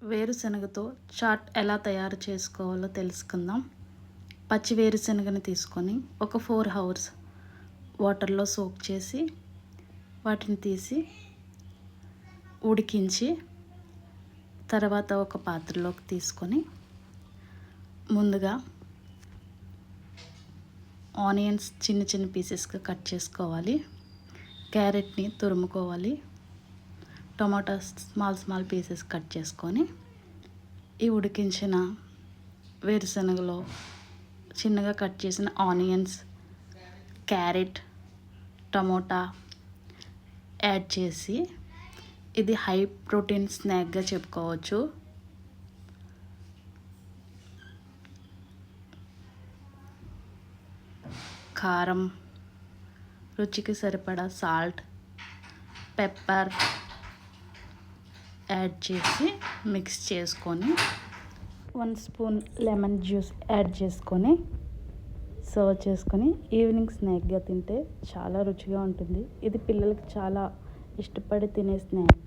వేరుశనగతో chat ఎలా తయారు చేసుకోవాలో తెలుసుకుందాం. పచ్చి వేరుశనగని తీసుకొని ఒక 4 అవర్స్ వాటర్లో సోక్ చేసి వాటిని తీసి ఉడికించి తర్వాత ఒక పాత్రలోకి తీసుకొని ముందుగా ఆనియన్స్ చిన్న చిన్న పీసెస్గా కట్ చేసుకోవాలి. క్యారెట్ని తురుముకోవాలి. టొమాటో స్మాల్ పీసెస్ కట్ చేసుకొని ఈ ఉడికించిన వేరుశనగలో చిన్నగా కట్ చేసిన ఆనియన్స్, క్యారెట్, టమోటా యాడ్ చేసి ఇది హై ప్రోటీన్ స్నాక్గా చెప్పుకోవచ్చు. కారం, రుచికి సరిపడా సాల్ట్, పెప్పర్ యాడ్ చేసి మిక్స్ చేసుకొని 1 స్పూన్ లెమన్ జ్యూస్ యాడ్ చేసుకొని సర్వ్ చేసుకొని ఈవినింగ్ స్నాక్గా తింటే చాలా రుచిగా ఉంటుంది. ఇది పిల్లలకి చాలా ఇష్టపడి తినే స్నాక్.